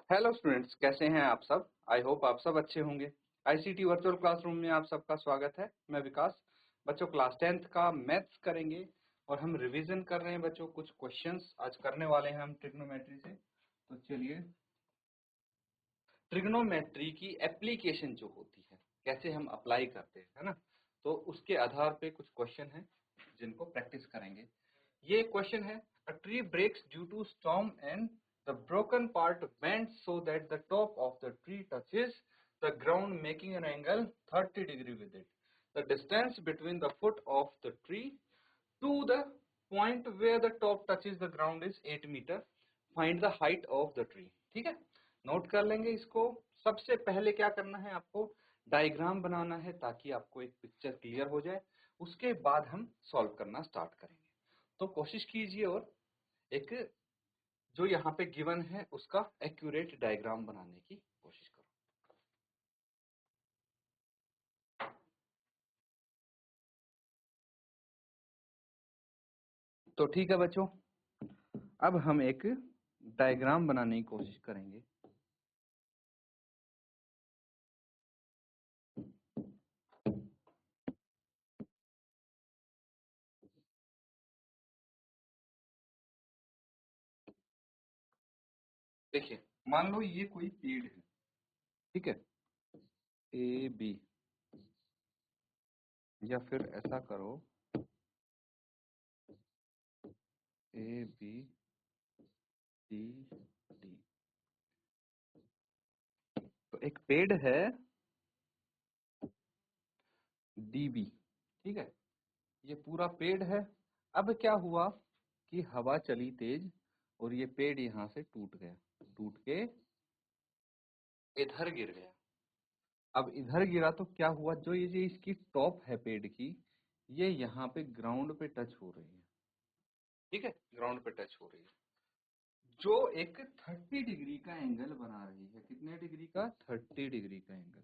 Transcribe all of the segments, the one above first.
Hello students, कैसे हैं आप सब। आई होप आप सब अच्छे होंगे। आईसीटी वर्चुअल क्लासरूम में आप सबका स्वागत है। मैं विकास। बच्चों, क्लास 10th का मैथ्स करेंगे और हम रिवीजन कर रहे हैं। बच्चों, कुछ क्वेश्चंस आज करने वाले हैं हम ट्रिग्नोमेट्री से। तो चलिए, ट्रिग्नोमेट्री की एप्लीकेशन जो होती है, कैसे हम अप्लाई करते हैं, है ना, तो उसके आधार पे कुछ क्वेश्चन हैं जिनको प्रैक्टिस करेंगे। ये क्वेश्चन है, a tree breaks due to storm and the broken part bends so that the top of the tree touches the ground making an angle 30 degree with it. The distance between the foot of the tree to the point where the top touches the ground is 8 metre. Find the height of the tree. ठीक है, note कर लेंगे इसको। सबसे पहले क्या करना है, आपको डायग्राम बनाना है ताकि आपको एक पिक्चर क्लियर हो जाए। उसके बाद हम सॉल्व करना स्टार्ट करेंगे। तो कोशिश कीजिए और एक जो यहाँ पे गिवन है उसका एक्यूरेट डायग्राम बनाने की कोशिश करो। तो ठीक है बच्चों, अब हम एक डायग्राम बनाने की कोशिश करेंगे। देखिए, मान लो ये कोई पेड़ है, ठीक है, ए बी, या फिर ऐसा करो, ए बी सी डी। तो एक पेड़ है डी बी, ठीक है, ये पूरा पेड़ है। अब क्या हुआ कि हवा चली तेज और ये पेड़ यहाँ से टूट गया, टूट के इधर गिर गया। अब इधर गिरा तो क्या हुआ, जो ये जो इसकी टॉप है पेड़ की, ये यहाँ पे ग्राउंड पे टच हो रही है। ठीक है, ग्राउंड पे टच हो रही है, जो एक 30 डिग्री का एंगल बना रही है। कितने डिग्री का? 30 डिग्री का एंगल।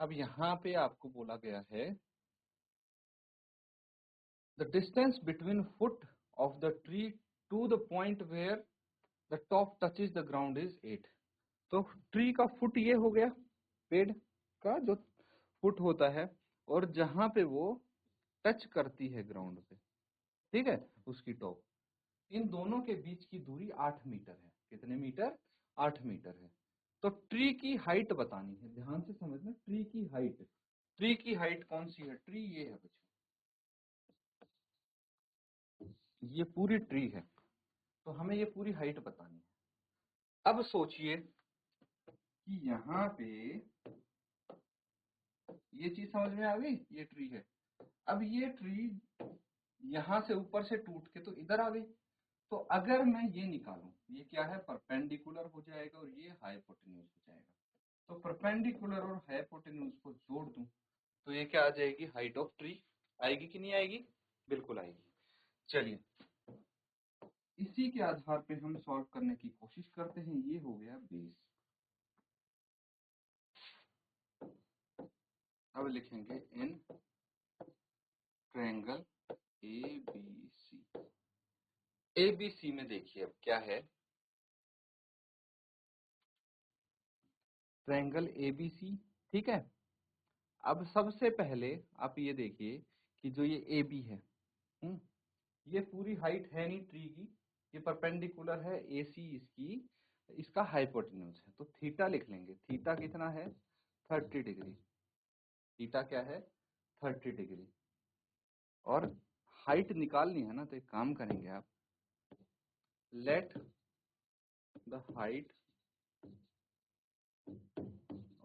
अब यहाँ पे आपको बोला गया है the distance between foot of the tree to the point where the top touches the ground is 8। तो ट्री का फुट ये हो गया, पेड़ का जो फुट होता है, और जहां पे वो टच करती है ग्राउंड पे, ठीक है, उसकी टॉप, इन दोनों के बीच की दूरी 8 मीटर है। कितने मीटर? 8 मीटर है। तो ट्री की हाइट बतानी है, ध्यान से समझना। ट्री की हाइट, ट्री की हाइट कौन सी है? ट्री ये है बच्चों, ये पूरी ट्री है। तो हमें ये पूरी हाइट बतानी है। अब सोचिए कि यहाँ पे ये चीज समझ में आ गई, ये ट्री है। अब ये ट्री यहाँ से ऊपर से टूट के तो इधर आ गई। तो अगर मैं ये निकालूं, ये क्या है? परपेंडिकुलर हो जाएगा और ये हाइपोटेन्यूज हो जाएगा। तो परपेंडिकुलर और हाइपोटेन्यूज को जोड़ दूं तो ये क्या आ जाएगी? Height of tree. आएगी कि नहीं आएगी? बिल्कुल आएगी। चलिए, इसी के आधार पे हम सॉल्व करने की कोशिश करते हैं। ये हो गया बेस। अब लिखेंगे in triangle A B C. A B C में देखिए अब क्या है, ट्रायंगल ए बी सी, ठीक है। अब सबसे पहले आप ये देखिए कि जो ये ए बी है, ये पूरी हाइट है नहीं ट्री की, ये परपेंडिकुलर है ए सी इसकी, इसका हाइपोटेन्यूज है। तो थीटा लिख लेंगे। थीटा कितना है? 30 डिग्री। थीटा क्या है? 30 डिग्री। और हाइट निकालनी है ना, तो एक काम करेंगे आप, let the height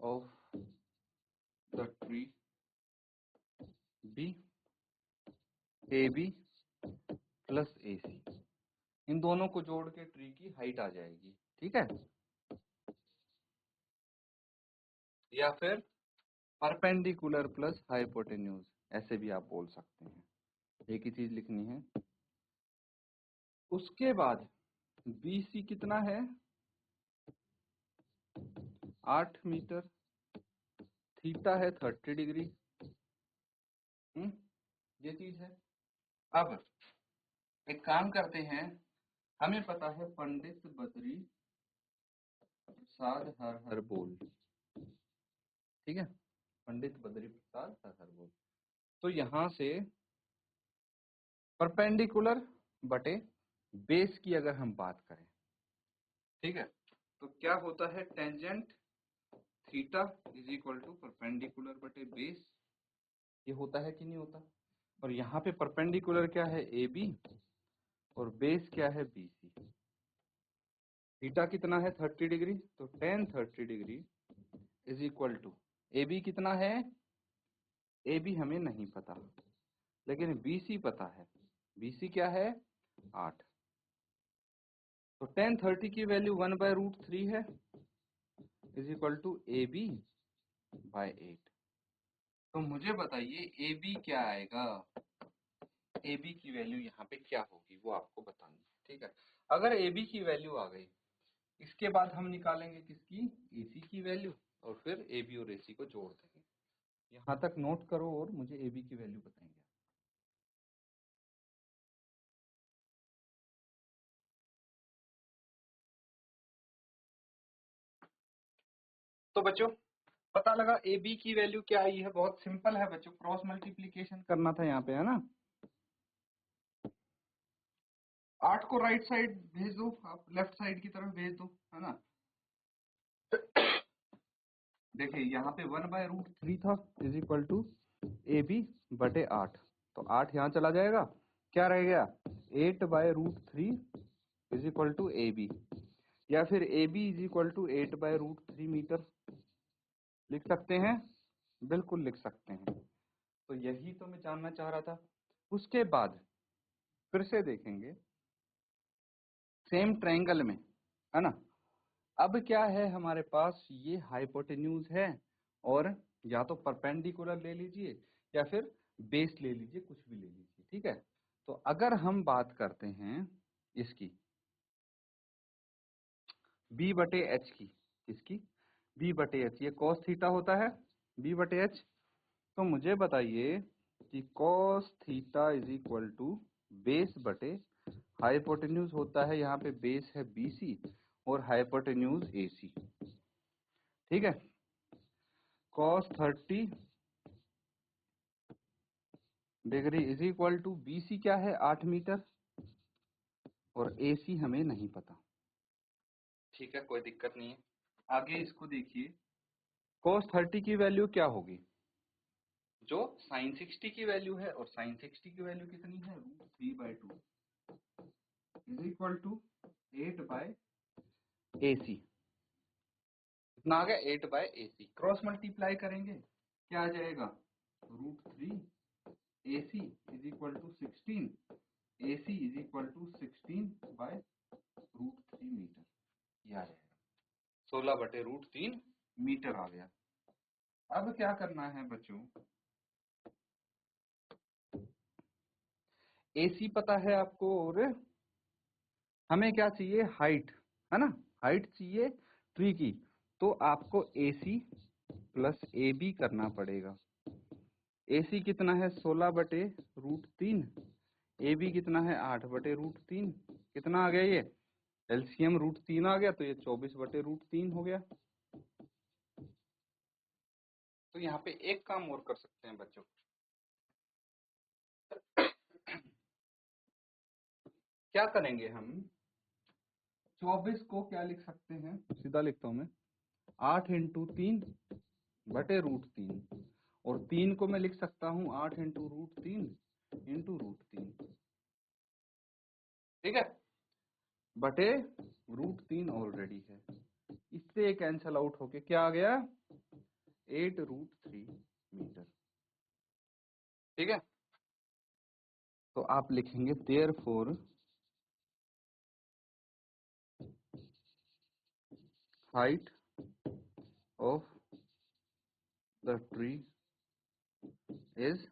of the tree be A B plus A C. इन दोनों को जोड़ के ट्री की हाइट आ जाएगी, ठीक है। या फिर परपेंडिकुलर प्लस हाइपोटेन्यूज, ऐसे भी आप बोल सकते हैं। एक ही चीज लिखनी है। उसके बाद बी सी कितना है? 8 मीटर। थीटा है 30 डिग्री। ये चीज है। अब एक काम करते हैं, हमें पता है पंडित बद्री प्रसाद हर हर बोल, ठीक है, पंडित बद्री प्रसाद हर हर बोल। तो यहां से परपेंडिकुलर बटे बेस की अगर हम बात करें, ठीक है, तो क्या होता है, tangent theta is equal to perpendicular बटे बेस, ये होता है कि नहीं होता। और यहाँ पे परपेंडिकुलर क्या है, ए बी, और बेस क्या है, बी सी। थीटा कितना है, 30 डिग्री, तो tan 30 degree is equal to A B कितना है, ए बी हमें नहीं पता, लेकिन बी सी पता है। बी सी क्या है, 8। तो टेन 30 की वैल्यू 1/√3 है, is equal to A B by 8। तो मुझे बताइए ए बी क्या आएगा, ए बी की वैल्यू यहाँ पे क्या होगी वो आपको बतानी है, ठीक है। अगर ए बी की वैल्यू आ गई, इसके बाद हम निकालेंगे किसकी, ए सी की वैल्यू, और फिर ए बी और ए सी को जोड़ देंगे। यहाँ तक नोट करो और मुझे ए बी की वैल्यू बताएंगे। तो बच्चों पता लगा ए बी की वैल्यू क्या आई है, बहुत सिंपल है बच्चों, क्रॉस मल्टीप्लीकेशन करना था यहाँ पे, है ना। 8 को राइट साइड भेज दो, आप लेफ्ट साइड की तरफ भेज दो, है ना। देखिए यहाँ पे 1/√3 था, is equal to A B बटे 8, तो 8 यहाँ चला जाएगा, क्या रह गया, 8/√3 is equal to A B, या फिर A B is equal to 8/√3 metre लिख सकते हैं, बिल्कुल लिख सकते हैं। तो यही तो मैं जानना चाह रहा था। उसके बाद फिर से देखेंगे सेम ट्रायंगल में, है ना। अब क्या है हमारे पास, ये हाइपोटेन्यूज है, और या तो परपेंडिकुलर ले लीजिए या फिर बेस ले लीजिए, कुछ भी ले लीजिए, ठीक है। तो अगर हम बात करते हैं इसकी b बटे h की, इसकी b बटे h, ये cos थीटा होता है b बटे h। तो मुझे बताइए कि cos theta is equal to base बटे हाइपोटेन्यूज होता है, यहाँ पे बेस है BC और हाइपोटेन्यूज AC, ठीक है। cos 30 degree is equal to BC क्या है, 8 मीटर, और AC हमें नहीं पता, ठीक है, कोई दिक्कत नहीं है। आगे इसको देखिए, cos 30 की वैल्यू क्या होगी, जो sin 60 की वैल्यू है, और sin 60 की वैल्यू कितनी है, √3/2 इज इक्वल टू 8/AC, कितना आ गया, 8/AC। क्रॉस मल्टीप्लाई करेंगे, क्या आ जाएगा, √3 AC is equal to 16, AC is equal to 16/√3 metre, ये आ जाएगा 16/√3 मीटर आ गया। अब क्या करना है बच्चों, AC पता है आपको, और हमें क्या चाहिए, हाइट, है ना, हाइट चाहिए ट्री की। तो आपको AC प्लस AB करना पड़ेगा। AC कितना है, 16/√3, AB कितना है, 8/√3, कितना आ गया ये, एलसीएम √3 आ गया, तो ये 24/√3 हो गया। तो यहाँ पे एक काम और कर सकते हैं बच्चों, क्या करेंगे हम, 24 को क्या लिख सकते हैं, सीधा लिखता हूं मैं, 8 इंटू 3/√3, और 3 को मैं लिख सकता हूँ 8 इंटू √3 इंटू √3, ठीक है, बटे √3 ऑलरेडी है, इससे कैंसल आउट होके क्या आ गया, 8√3 मीटर, ठीक है। तो आप लिखेंगे therefore height of the tree is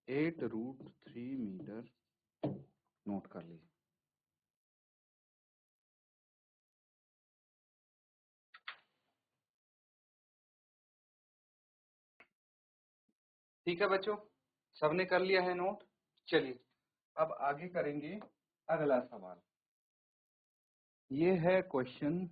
8√3 metre, note कर लीजिए। ठीक है बच्चों, सबने कर लिया है नोट। चलिए अब आगे करेंगे अगला सवाल। ये है क्वेश्चन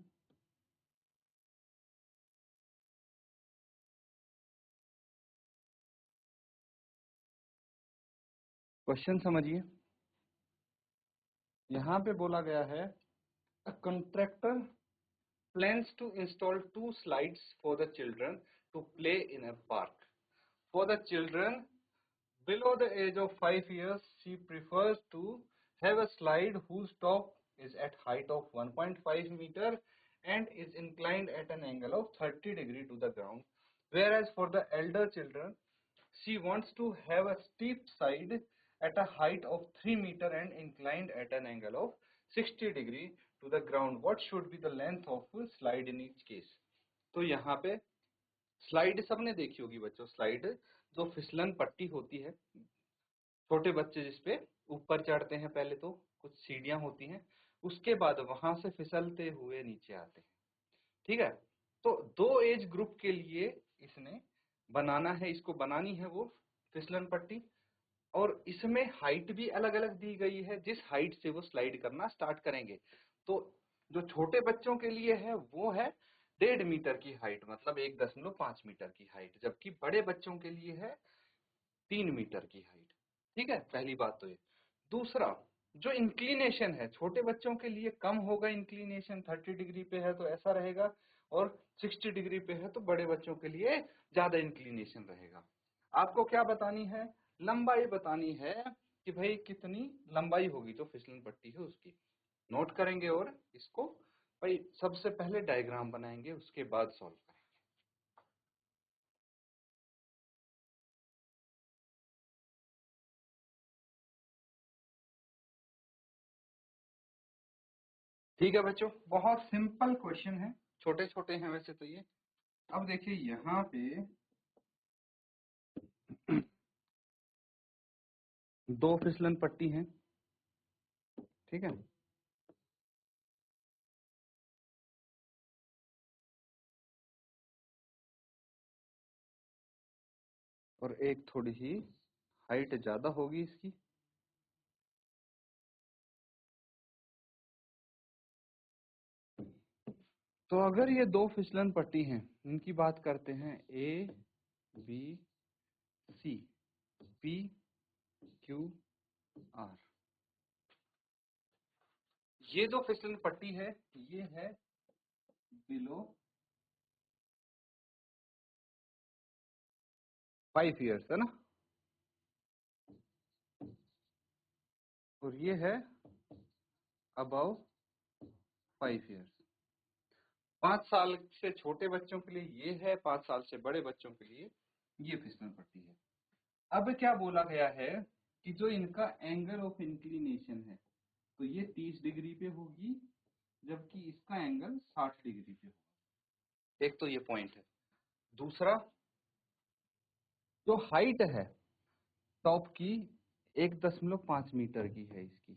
क्वेश्चन समझिए, यहाँ पे बोला गया है अ contractor plans to install 2 slides for the children to play in a park. For the children below the age of 5 years, she prefers to have a slide whose top is at height of 1.5 meter and is inclined at an angle of 30 degree to the ground. Whereas for the elder children, she wants to have a steep side at a height of 3 meter and inclined at an angle of 60 degree to the ground. What should be the length of slide in each case? तो यहाँ पे slide सबने देखी होगी बच्चों, slide जो फिसलन पट्टी होती है, छोटे बच्चे जिसपे ऊपर चढ़ते हैं, पहले तो कुछ सीढ़ियां होती हैं, उसके बाद वहां से फिसलते हुए नीचे आते हैं। ठीक है, तो दो एज ग्रुप के लिए इसने बनाना है, इसको बनानी है वो फिसलन पट्टी, और इसमें हाइट भी अलग अलग दी गई है जिस हाइट से वो स्लाइड करना स्टार्ट करेंगे। तो जो छोटे बच्चों के लिए है वो है 1.5 मीटर की हाइट, मतलब 1.5 मीटर की हाइट, जबकि बड़े बच्चों के लिए है 3 मीटर की हाइट। ठीक है, पहली बात तो ये। दूसरा, जो इंक्लिनेशन है छोटे बच्चों के लिए कम होगा, इंक्लिनेशन 30 डिग्री पे है तो ऐसा रहेगा, और 60 डिग्री पे है तो बड़े बच्चों के लिए ज्यादा इंक्लिनेशन रहेगा। आपको क्या बतानी है, लंबाई बतानी है कि भाई कितनी लंबाई होगी जो फिसलन पट्टी है उसकी। नोट करेंगे और इसको भाई सबसे पहले डायग्राम बनाएंगे, उसके बाद सॉल्व करेंगे। ठीक है बच्चों, बहुत सिंपल क्वेश्चन है, छोटे छोटे हैं वैसे तो ये। अब देखिए यहाँ पे दो फिसलन पट्टी हैं, ठीक है, और एक थोड़ी ही हाइट ज्यादा होगी इसकी। तो अगर ये दो फिसलन पट्टी हैं, इनकी बात करते हैं A B C P Q R. ये जो फिसलन पट्टी है ये है बिलो 5 इयर्स, है ना, और ये है अबव 5 इयर्स। 5 साल से छोटे बच्चों के लिए ये है, 5 साल से बड़े बच्चों के लिए ये फिसलन पट्टी है। अब क्या बोला गया है कि जो इनका एंगल ऑफ इंक्लिनेशन है तो ये 30 डिग्री पे होगी, जबकि इसका एंगल 60 डिग्री पे होगा। एक तो ये पॉइंट है। दूसरा, जो हाइट है टॉप की 1.5 मीटर की है इसकी,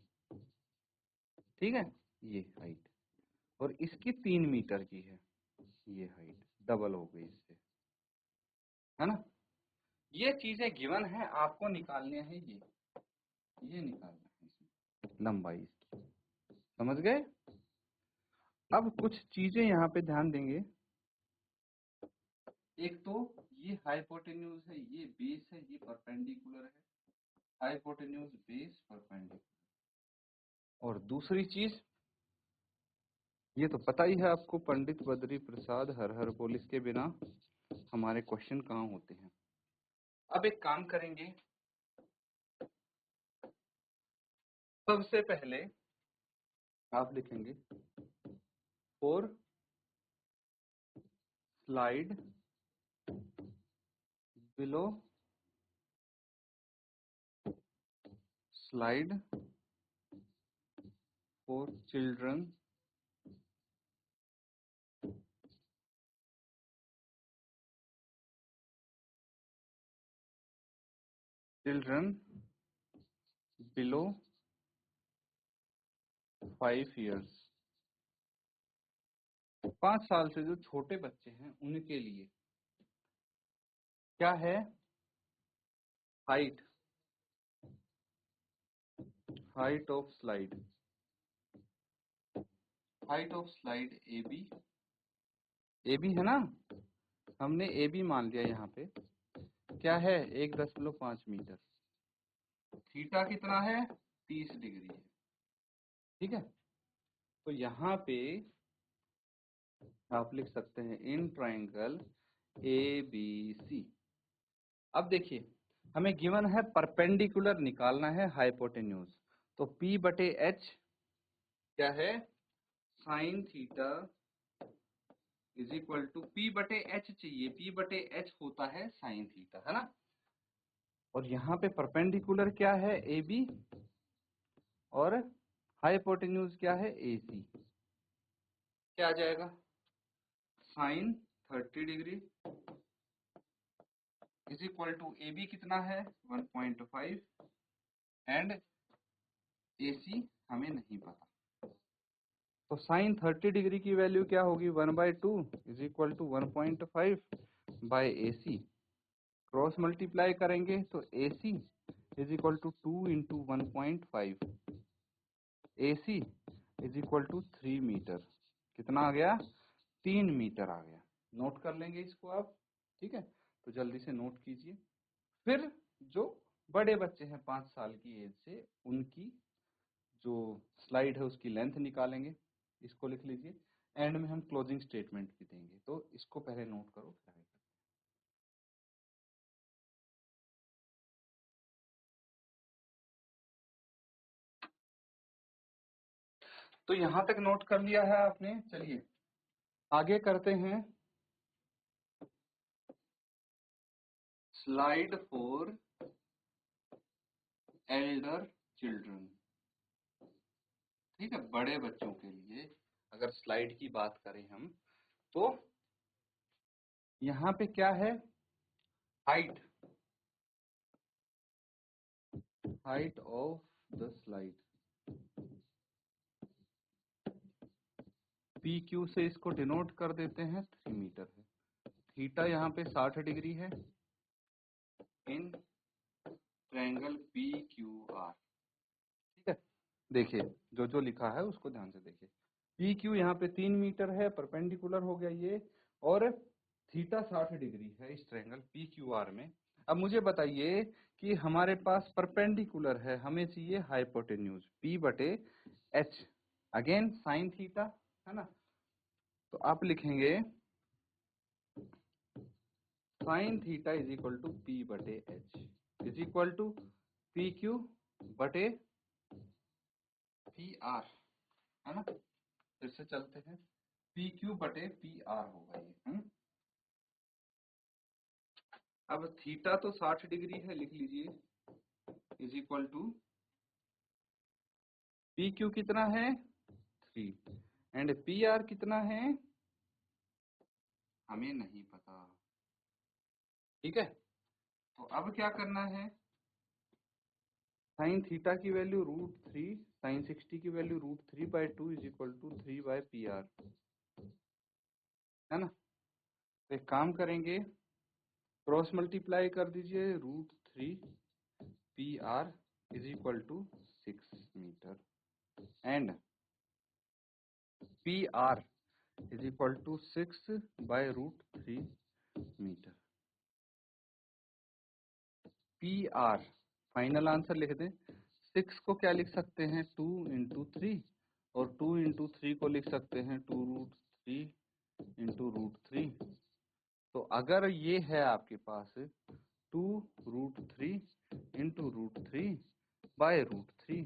ठीक है, ये हाइट, और इसकी 3 मीटर की है, ये हाइट डबल हो गई इससे, है ना। ये चीजें गिवन है, आपको निकालने हैं ये निकालना है इसमें लंबाई इसकी, समझ गए। अब कुछ चीजें यहाँ पे ध्यान देंगे। एक तो ये हाइपोटेन्यूज है, ये बेस है, ये परपेंडिकुलर है, हाइपोटेन्यूज बेस परपेंडिकुलर। और दूसरी चीज, ये तो पता ही है आपको, पंडित बद्री प्रसाद हर हर बोल, इसके बिना हमारे क्वेश्चन कहाँ होते हैं। अब एक काम करेंगे, सबसे पहले आप लिखेंगे for slide below slide for children below 5 years. 5 साल से जो छोटे बच्चे हैं उनके लिए क्या है, height of slide, height of slide A B है ना, हमने ए बी मान लिया। यहाँ पे क्या है, 1.5 मीटर, थीटा कितना है 30 डिग्री है, ठीक है। तो यहाँ पे आप लिख सकते हैं इन ट्राइंगल ABC। अब देखिए हमें गिवन है परपेंडिकुलर निकालना है हाइपोटेन्यूज, तो P बटे H क्या है sine theta is equal to P बटे H चाहिए, P बटे H होता है साइन थीटा, है ना। और यहाँ पे परपेंडिकुलर क्या है AB और हाइपोटेन्यूज क्या है AC। क्या आ जाएगा sine 30 degree is equal to AB कितना है 1.5 एंड AC हमें नहीं पता, तो साइन 30 डिग्री की वैल्यू क्या होगी 1/2 is equal to 1.5 by AC। Cross multiply करेंगे तो AC is equal to 2 into 1.5, AC is equal to 3 metre. कितना आ गया 3 मीटर आ गया। नोट कर लेंगे इसको आप, ठीक है। तो जल्दी से नोट कीजिए। फिर जो बड़े बच्चे हैं 5 साल की एज से, उनकी जो स्लाइड है उसकी लेंथ निकालेंगे, इसको लिख लीजिए। एंड में हम क्लोजिंग स्टेटमेंट भी देंगे, तो इसको पहले नोट करो फिर आगे। तो यहां तक नोट कर लिया है आपने, चलिए आगे करते हैं स्लाइड फॉर एल्डर चिल्ड्रन, ठीक है। बड़े बच्चों के लिए अगर स्लाइड की बात करें हम, तो यहाँ पे क्या है height, height of the slide PQ से इसको डिनोट कर देते हैं 3 मीटर है। थीटा यहाँ पे 60 डिग्री है इन ट्रायंगल PQR, ठीक है। देखिए जो जो लिखा है उसको ध्यान से देखिए। PQ यहाँ पे 3 मीटर है, परपेंडिकुलर हो गया ये, और थीटा 60 डिग्री है इस ट्रायंगल PQR में। अब मुझे बताइए कि हमारे पास परपेंडिकुलर है, हमें चाहिए हाइपोटेन्यूज P बटे H, अगेन साइन थीटा, है ना। तो आप लिखेंगे sine theta is equal to P बटे H is equal to PQ बटे PR, है ना। फिर से चलते हैं, PQ बटे PR होगा ये, अब थीटा तो 60 डिग्री है, लिख लीजिए इज इक्वल टू PQ कितना है 3 एंड PR कितना है हमें नहीं पता, ठीक है। तो अब क्या करना है, साइन थीटा की वैल्यू √3, साइन 60 की value √3/2 is equal to 3/PR, है ना। तो एक काम करेंगे, क्रॉस मल्टीप्लाई कर दीजिए √3PR is equal to 6 metre and PR is equal to 6/√3 metre. PR final answer लिख दें, 6 को क्या लिख सकते हैं 2 इंटू 3, और 2 इंटू 3 को लिख सकते हैं 2√3 इंटू √3। तो अगर ये है आपके पास 2√3 इंटू √3 बाय √3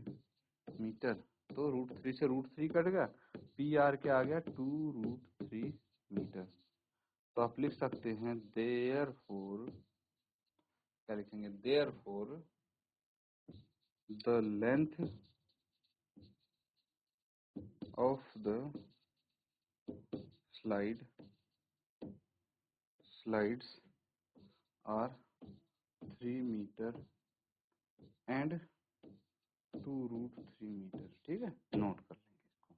मीटर, तो √3 से √3 कट गया, PR क्या आ गया 2√3 मीटर। तो आप लिख सकते हैं देयरफॉर, क्या लिखेंगे therefore the length of the slides are 3 metre and 2√3 metre, ठीक है। नोट कर लेंगे इसको।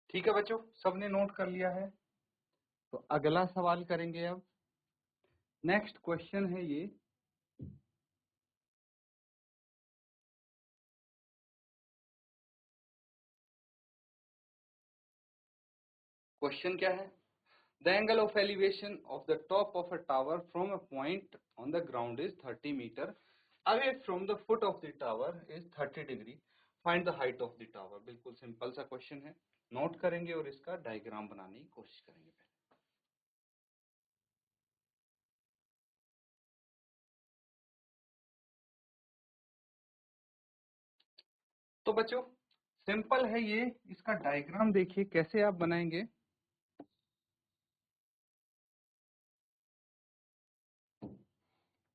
ठीक है बच्चों, सबने नोट कर लिया है। तो अगला सवाल करेंगे अब। नेक्स्ट क्वेश्चन है ये, क्वेश्चन क्या है? The angle of elevation of the top of a tower from a point on the ground is 30 metre away from the foot of the tower is 30 degree, find the height of the tower. बिल्कुल simple सा question है, note करेंगे और इसका diagram बनाने की कोशिश करेंगे पहले। तो बच्चों सिंपल है ये, इसका डायग्राम देखिए कैसे आप बनाएंगे।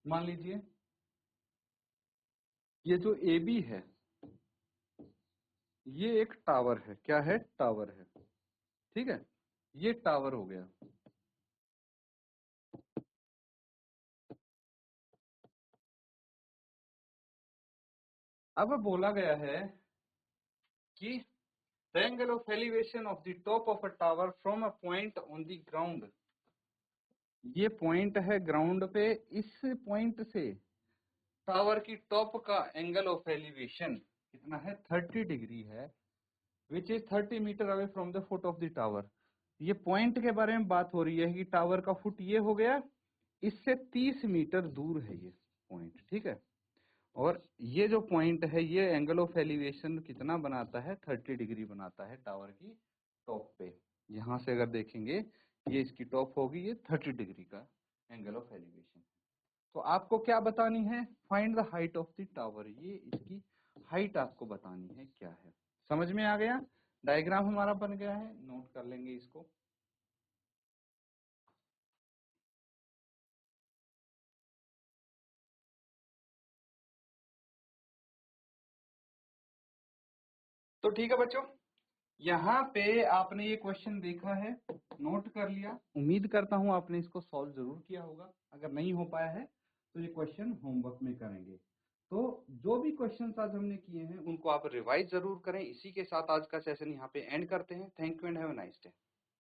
मान लीजिए ये जो ए बी है ये एक टावर है, क्या है? टावर है, ठीक है, ये टावर हो गया। अब बोला गया है कि the angle of elevation of the top of a tower from a point on the ground, ये पॉइंट है ग्राउंड पे, इस पॉइंट से टावर की टॉप का एंगल ऑफ एलिवेशन कितना है? 30 डिग्री है, which is 30 metre away from the foot of the tower. ये पॉइंट के बारे में बात हो रही है कि टावर का फुट ये हो गया, इससे 30 मीटर दूर है ये पॉइंट, ठीक है। और ये जो पॉइंट है ये एंगल ऑफ एलिवेशन कितना बनाता है? 30 डिग्री बनाता है टावर की टॉप पे। यहाँ से अगर देखेंगे ये इसकी टॉप होगी, ये 30 डिग्री का एंगल ऑफ एलिवेशन। तो आपको क्या बतानी है? Find the height of the tower, ये इसकी हाइट आपको बतानी है क्या है। समझ में आ गया? डायग्राम हमारा बन गया है, नोट कर लेंगे इसको। तो ठीक है बच्चों, यहाँ पे आपने ये क्वेश्चन देखा है, नोट कर लिया। उम्मीद करता हूँ आपने इसको सॉल्व जरूर किया होगा। अगर नहीं हो पाया है तो ये क्वेश्चन होमवर्क में करेंगे। तो जो भी क्वेश्चन आज हमने किए हैं उनको आप रिवाइज जरूर करें। इसी के साथ आज का सेशन यहाँ पे एंड करते हैं। Thank you and have a nice day.